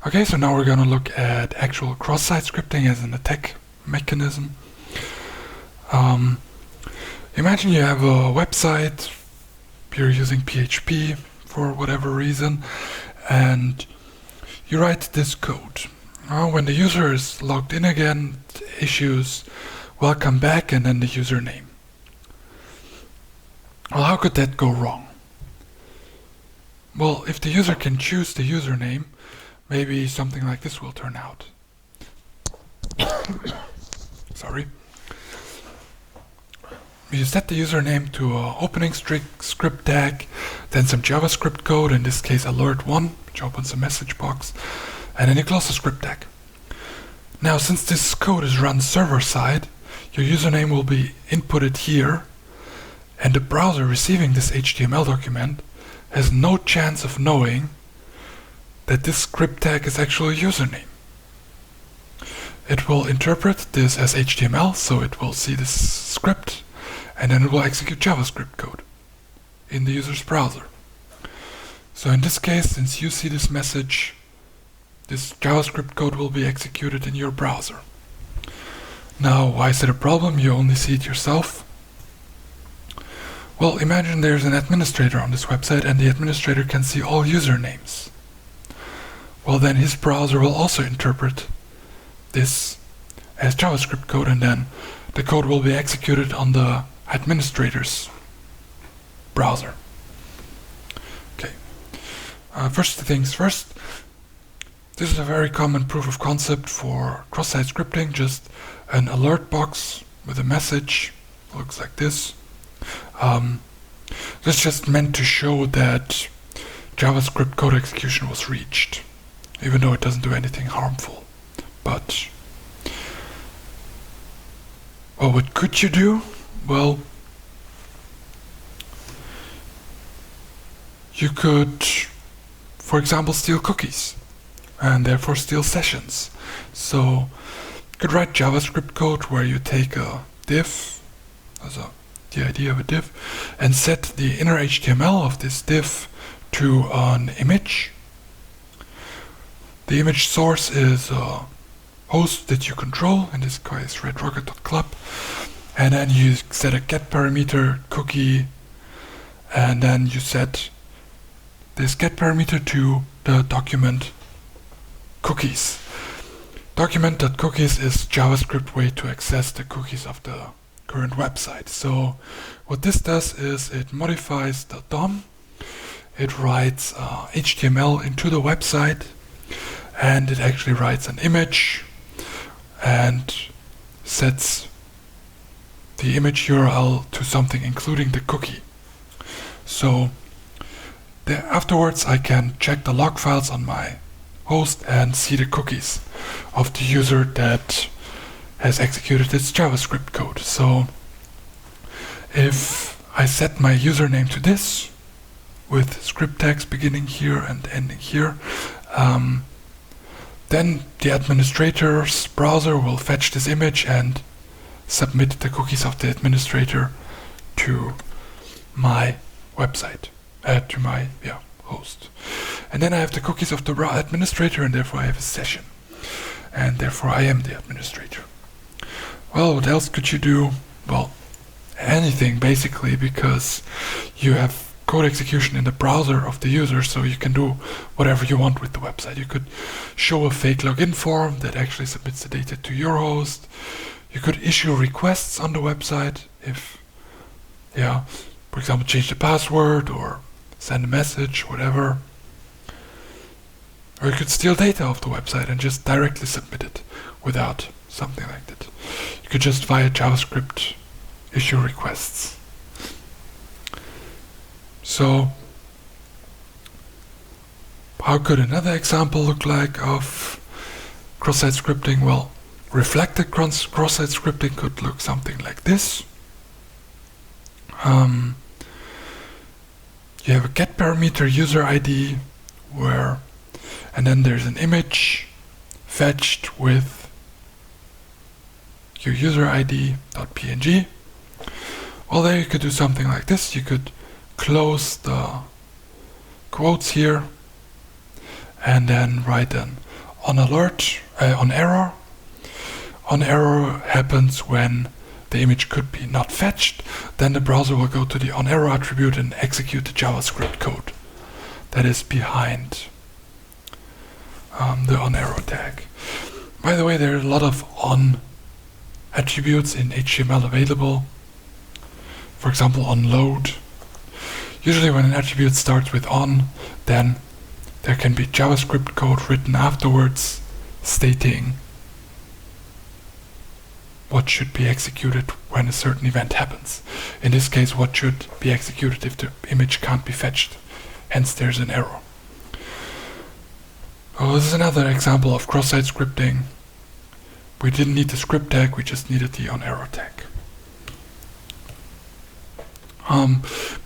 Okay, so now we're going to look at actual cross-site scripting as an attack mechanism. Imagine you have a website, you're using PHP for whatever reason, and you write this code. When the user is logged in again, it issues welcome back and then the username. Well, how could that go wrong? Well, if the user can choose the username, maybe something like this will turn out. Sorry. You set the username to an opening script tag, then some JavaScript code, in this case alert1, which opens a message box, and then you close the script tag. Now, since this code is run server-side, your username will be inputted here, and the browser receiving this HTML document has no chance of knowing that this script tag is actually a username. It will interpret this as HTML, so it will see this script, and then it will execute JavaScript code in the user's browser. So in this case, since you see this message, this JavaScript code will be executed in your browser. Now, why is it a problem? You only see it yourself. Well, imagine there's an administrator on this website and the administrator can see all usernames. Well, then his browser will also interpret this as JavaScript code, and then the code will be executed on the administrator's browser. Okay. First things first, this is a very common proof of concept for cross-site scripting, just an alert box with a message, looks like this. This is just meant to show that JavaScript code execution was reached, even though it doesn't do anything harmful. But, well, what could you do? Well, you could, for example, steal cookies, and therefore steal sessions. So, you could write JavaScript code where you take a div, the idea of a div, and set the inner HTML of this div to an image. The image source is a host that you control, in this case redrocket.club, and then you set a get parameter cookie, and then you set this get parameter to the document cookies. Document.cookies is JavaScript way to access the cookies of the current website. So what this does is it modifies the DOM, it writes HTML into the website, and it actually writes an image and sets the image URL to something including the cookie. So afterwards I can check the log files on my host and see the cookies of the user that has executed this JavaScript code. So if I set my username to this, with script tags beginning here and ending here, then the administrator's browser will fetch this image and submit the cookies of the administrator to my website, to my host. And then I have the cookies of the administrator, and therefore I have a session. And therefore I am the administrator. Well, what else could you do? Well, anything basically, because you have code execution in the browser of the user, so you can do whatever you want with the website. You could show a fake login form that actually submits the data to your host. You could issue requests on the website if, for example, change the password or send a message, whatever. Or you could steal data off the website and just directly submit it without something like that. You could just via JavaScript issue requests. So, how could another example look like of cross-site scripting? Well, reflected cross-site scripting could look something like this. You have a get parameter user ID and then there's an image fetched with your user ID.png. Well, there you could do something like this. You could close the quotes here and then write an on alert, on error. On error happens when the image could be not fetched. Then the browser will go to the on error attribute and execute the JavaScript code that is behind the on error tag. By the way, there are a lot of on attributes in HTML available. For example, on load. Usually when an attribute starts with on, then there can be JavaScript code written afterwards stating what should be executed when a certain event happens. In this case, what should be executed if the image can't be fetched. Hence there's an error. Oh, this is another example of cross-site scripting. We didn't need the script tag, we just needed the on error tag.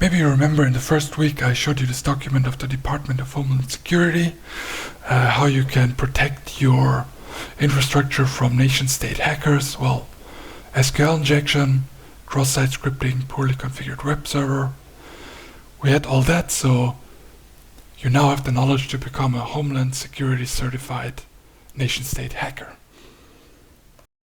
Maybe you remember in the first week I showed you this document of the Department of Homeland Security, how you can protect your infrastructure from nation-state hackers. Well, SQL injection, cross-site scripting, poorly configured web server. We had all that, so you now have the knowledge to become a Homeland Security certified nation-state hacker.